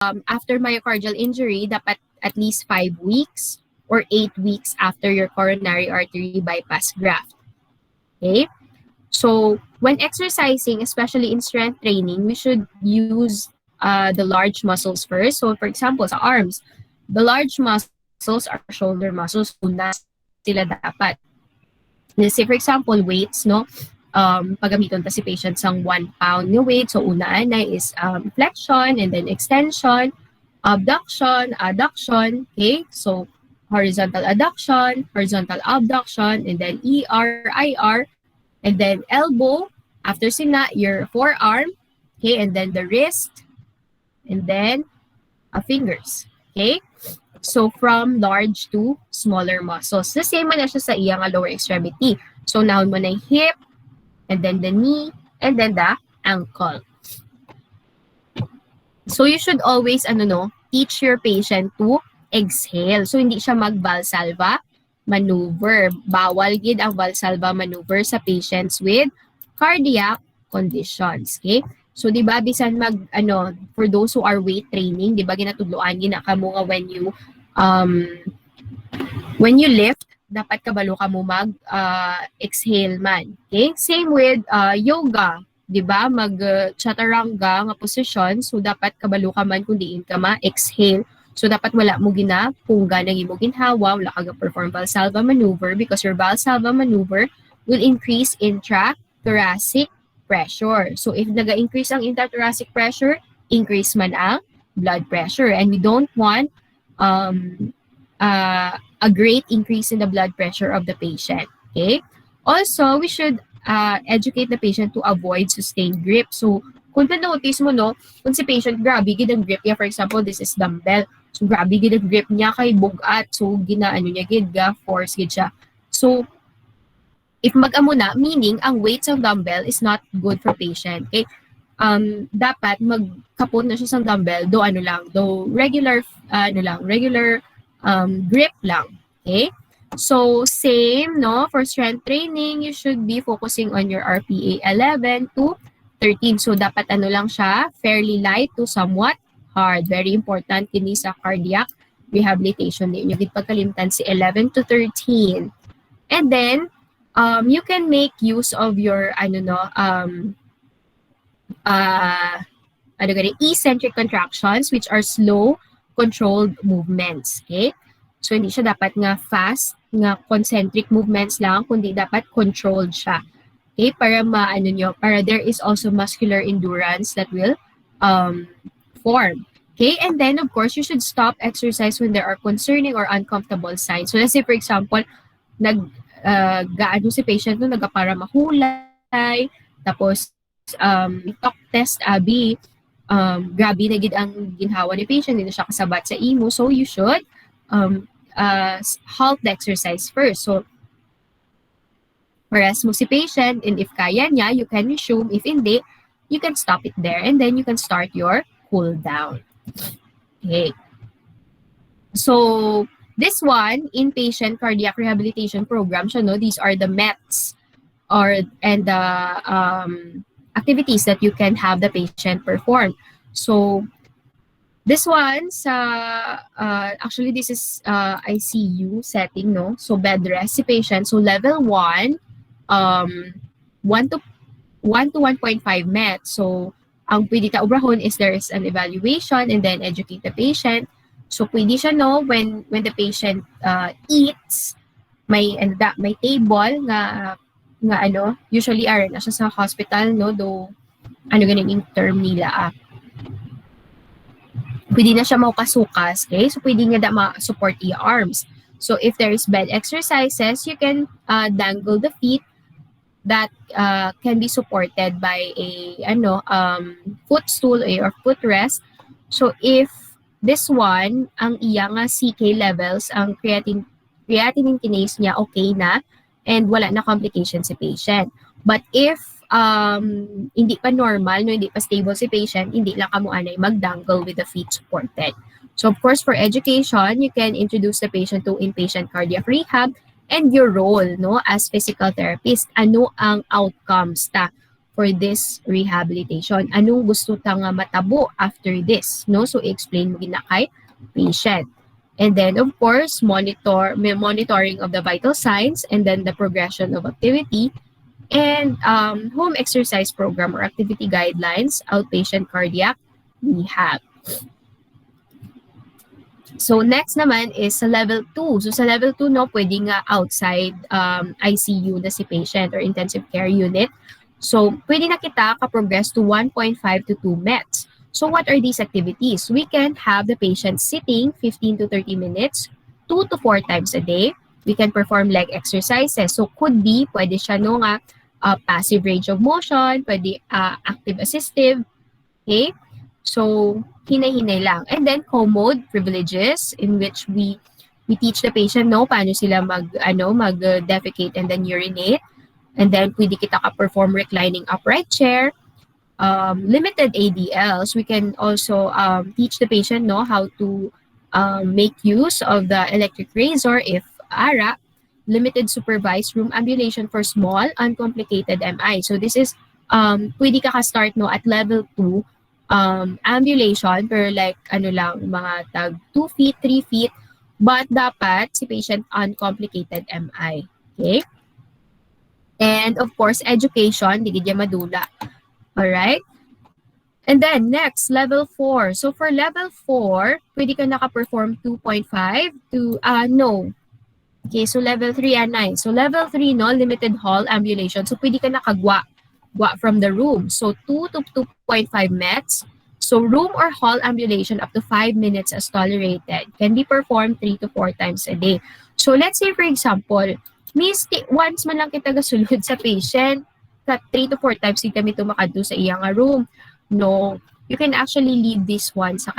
after myocardial injury, dapat at least 5 weeks or 8 weeks after your coronary artery bypass graft. Okay? So, when exercising, especially in strength training, we should use the large muscles first. So, for example, sa arms, the large muscles are shoulder muscles. So, una sila dapat. Let's say, for example, weights, no? Paggamiton ta si patient sang 1 pound nga weight. So, una na is flexion and then extension, abduction, adduction. Okay? So, horizontal adduction, horizontal abduction, and then ER, IR, and then elbow. After sina, your forearm. Okay? And then the wrist, and then fingers. Okay? So, from large to smaller muscles. The same man na siya sa iyang lower extremity. So, naon mo na yung hip, and then the knee, and then the ankle. So, you should always, teach your patient to exhale. So, hindi siya mag-Valsalva maneuver. Bawal gid ang Valsalva maneuver sa patients with cardiac conditions. Okay? So, di ba, bisan for those who are weight training, di ba, ginatudloan gina ka mo nga when you lift, dapat kabalo ka mo mag-exhale man. Okay? Same with yoga. Di ba? Chaturanga nga position. So, dapat kabalo ka man kung diin ka ma-exhale. So, dapat wala mo ginapungga na mo ginhawa, wala ka perform Valsalva maneuver because your Valsalva maneuver will increase intrathoracic pressure. So, if naga-increase ang intrathoracic pressure, increase man ang blood pressure. And we don't want a great increase in the blood pressure of the patient. Okay? Also, we should educate the patient to avoid sustained grip. So, kung na-notice mo, no, kung si patient, grabe, gid ang grip niya. For example, this is dumbbell. So, grabe, gid ang grip niya kay bugat. So, ginaano niya, gid, force, gid siya. So, if mag-amo na, meaning, ang weight ng dumbbell is not good for patient. Okay? Dapat magkapon na siya sa dumbbell, do regular, grip lang. Okay? So, same, no? For strength training, you should be focusing on your RPA 11 to 13. So, dapat lang siya, fairly light to somewhat hard. Very important kini sa cardiac rehabilitation. Yung pagkalimtan si 11 to 13. And then, you can make use of your, eccentric contractions, which are slow, controlled movements. Okay? So, hindi siya dapat nga fast, nga concentric movements lang, kundi dapat controlled siya. Okay? Para para there is also muscular endurance that will form. Okay? And then, of course, you should stop exercise when there are concerning or uncomfortable signs. So, let's say, for example, gaano si patient no, nagapara mahulay, tapos, talk test, grabe na gid ang ginhawa ni patient, hindi siya kasabat sa imo. So, you should halt the exercise first. So, whereas mo si patient, and if kaya niya, you can resume. If hindi, you can stop it there. And then you can start your cool down. Okay. So, this one, inpatient cardiac rehabilitation program, these are the METs and the activities that you can have the patient perform. So, this one, actually, this is ICU setting, no? So, bed rest si patient. So, level 1, 1 to 1.5 MET. So, ang pwede ta obrahon is there is an evaluation and then educate the patient. So, pwede siya, no, when the patient eats, may table nga usually na siya sa hospital, no, do ganin yung term nila, pwede na siya maukasukas, okay? So, pwede nga ma-support yung arms. So, if there is bed exercises, you can dangle the feet that can be supported by a footstool or footrest. So, if this one, ang iya nga CK levels, ang creatinine kinase niya okay na and wala na complication si patient. But if hindi pa normal, no, hindi pa stable si patient, hindi lang kamo anay magdangle with the feet supported. So, of course, for education, you can introduce the patient to inpatient cardiac rehab and your role, no, as physical therapist. Ano ang outcomes ta for this rehabilitation. Anong gusto ta nga matabo after this, no? So explain mo gina kay patient. And then of course, monitoring of the vital signs and then the progression of activity and home exercise program or activity guidelines, outpatient cardiac rehab. So next naman is sa level 2. So sa level 2, no, pwede nga outside ICU na si patient or intensive care unit. So pwede na kita ka-progress to 1.5 to 2 METs. So what are these activities? We can have the patient sitting 15 to 30 minutes, 2 to 4 times a day. We can perform leg exercises. So could be, pwede siya no nga, passive range of motion, pwede active assistive, okay? So, hinay-hinay lang. And then, co-mode privileges in which we teach the patient no paano sila mag-defecate and then urinate. And then, pwede kita ka-perform reclining upright chair. Limited ADLs, we can also teach the patient no how to make use of the electric razor if ARA. Limited supervised room ambulation for small, uncomplicated MI. So, this is, pwede ka ka-start no at level 2 ambulation pero like lang mga tag 2 feet, 3 feet, but dapat si patient uncomplicated MI. Okay? And of course, education, di gid madula. Alright? And then next, level 4. So for level 4, pwede ka naka-perform 2.5 to no. Okay, so level 3 and 9. So level 3 no, limited hall ambulation. So pwede ka nakagwa from the room. So 2 to 2.5 METs. So room or hall ambulation up to 5 minutes as tolerated can be performed 3 to 4 times a day. So let's say for example, once man lang kita gasulod sa patient, 3 to 4 times kami tumakadto sa iyang room. No, you can actually leave this one sa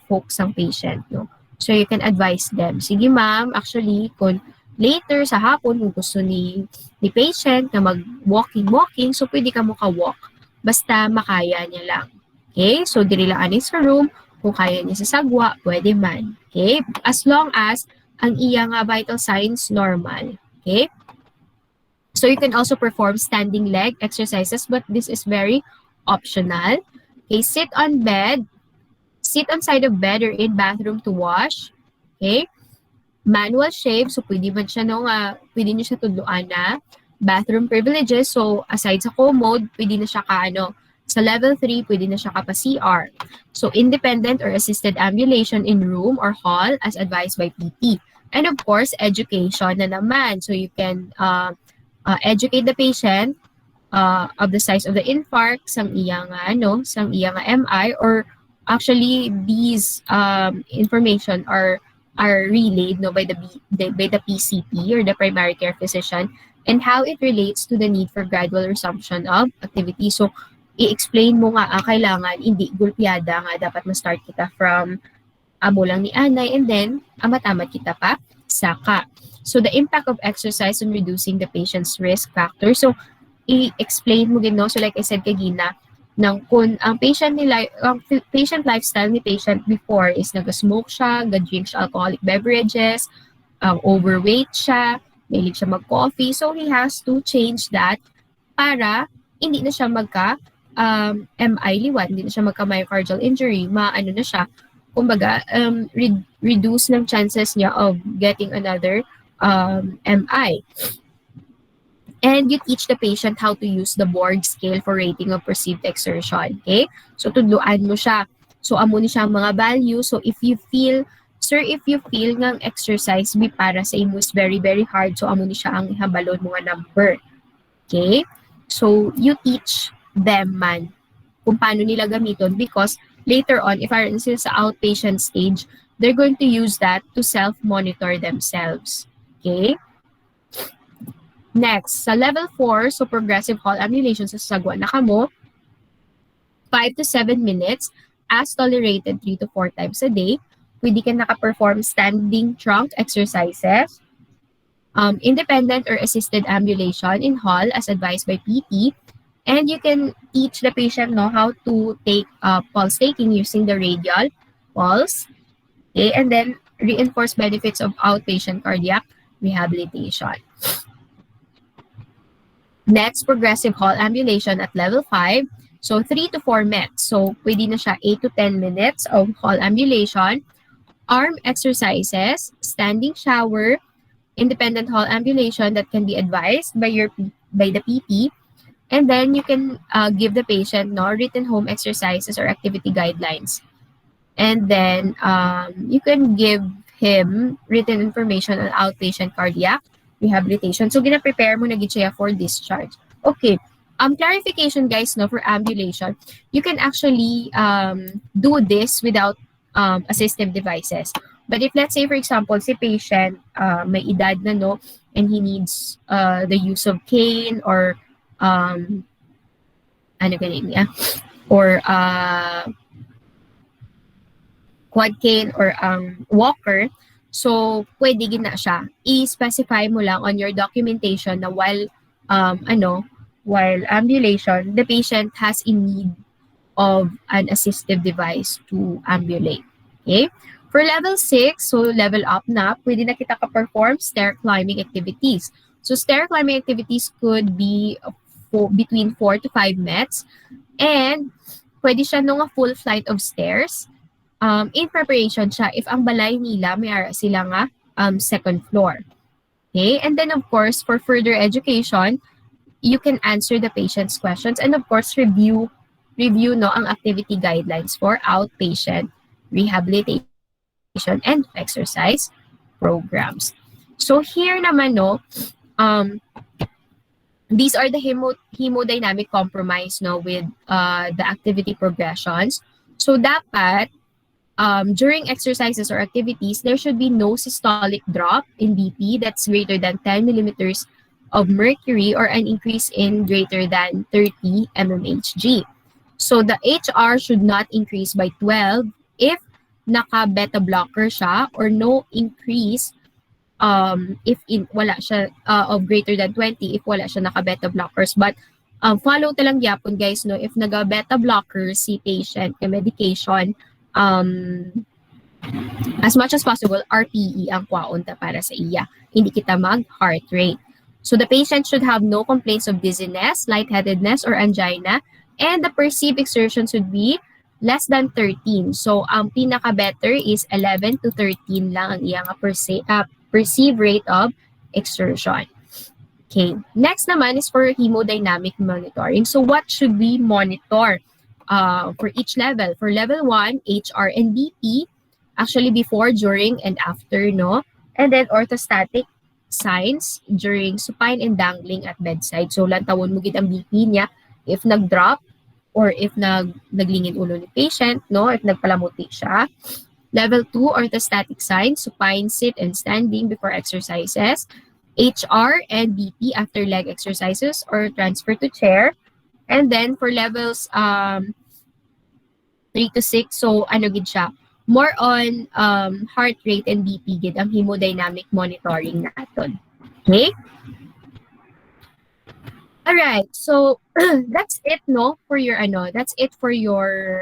folks ng patient. No? So you can advise them. Sige ma'am, actually, kung later sa hapon kung gusto ni patient na mag-walking, so pwede ka mo ka-walk. Basta makaya niya lang. Okay? So, diri lang ani sa room. Kung kaya niya sa sagwa, pwede man. Okay? As long as ang iyang vital signs normal. Okay? So, you can also perform standing leg exercises, but this is very optional. Okay? Sit on side of bed or in bathroom to wash. Okay? Manual shave, so pwede man siya pwede niyo siya tudloan na. Bathroom privileges, so aside sa commode, pwede na siya sa level 3, pwede na siya pa-CR. So independent or assisted ambulation in room or hall as advised by PT. And of course, education na naman. So you can educate the patient of the size of the infarct, sang iyang MI, or actually these information are relayed by the PCP or the primary care physician and how it relates to the need for gradual resumption of activity. So, i-explain mo nga kailangan hindi gulpiyada nga dapat ma-start kita from amo lang ni anay and then amat-amat kita pa saka. So, the impact of exercise on reducing the patient's risk factor. So, i-explain mo gino. So, like I said kagina, kung ang patient lifestyle ni patient before is nag-smoke siya, nag-drink siya alcoholic beverages, overweight siya, mahilig siya mag-coffee. So, he has to change that para hindi na siya MI liwat, hindi na siya magka-myocardial injury, maano na siya, kumbaga, reduce ng chances niya of getting another MI. And you teach the patient how to use the Borg scale for rating of perceived exertion. Okay? So, tudluan mo siya. So, amo ni siya ang mga value. So, if you feel ng exercise be para sa imo is very, very hard, so amo ni siya ang ihambalon mga number. Okay? So, you teach them man kung paano nila gamiton because later on, if are sila sa outpatient stage, they're going to use that to self-monitor themselves. Okay? Next, sa level 4, so progressive hall ambulation sa sagwa na kamo, 5 to 7 minutes, as tolerated 3 to 4 times a day. Pwede ka naka-perform standing trunk exercises, independent or assisted ambulation in hall as advised by PT, and you can teach the patient how to take pulse taking using the radial pulse, okay? And then reinforce benefits of outpatient cardiac rehabilitation. Next, progressive hall ambulation at level 5. So, 3 to 4 mets. So, pwede na siya 8 to 10 minutes of hall ambulation. Arm exercises, standing shower, independent hall ambulation that can be advised by by the PT. And then you can give the patient no written home exercises or activity guidelines. And then you can give him written information on outpatient cardiac rehabilitation. So, gina-prepare mo na gid siya for discharge. Okay. Clarification, guys, no, for ambulation, you can actually do this without assistive devices. But if, let's say, for example, si patient may edad na, no, and he needs the use of cane or ano ganyan niya, or quad cane or walker, so pwede gina siya. I-specify mo lang on your documentation na while ambulation, the patient has in need of an assistive device to ambulate. Okay? For level 6, so level up na, pwede na kita ka-perform stair climbing activities. So stair climbing activities could be between 4 to 5 mets, and pwede siya nung a full flight of stairs. In preparation siya if ang balay nila may ara sila nga second floor. Okay? And then of course, for further education, you can answer the patient's questions and of course review no ang activity guidelines for outpatient rehabilitation and exercise programs. So here naman no, these are the hemodynamic compromise no with the activity progressions. So dapat during exercises or activities, there should be no systolic drop in BP that's greater than 10 millimeters of mercury or an increase in greater than 30 mmHg. So the HR should not increase by 12 if naka-beta blocker siya, or no increase if wala siya of greater than 20 if wala siya naka-beta blockers. But follow talang yapon, guys, no, if naga-beta blockers si patient ka medication, as much as possible, RPE ang kwaunta para sa iya. Hindi kita mag-heart rate. So the patient should have no complaints of dizziness, lightheadedness, or angina, and the perceived exertion should be less than 13. So ang pinaka-better is 11 to 13 lang ang iyang perceived rate of exertion. Okay. Next naman is for hemodynamic monitoring. So what should we monitor for each level? For level 1, HR and BP, actually before, during, and after, no? And then orthostatic signs during supine and dangling at bedside. So lantawon mo gid ang BP niya if nag-drop or if naglingin ulo ni patient, no? If nagpalamuti siya. Level 2, orthostatic signs, supine, sit, and standing before exercises. HR and BP after leg exercises or transfer to chair. And then for levels 3 to 6, so ano gid siya, more on heart rate and BP gid ang hemodynamic monitoring naton. Okay? All right. So that's it no for your that's it for your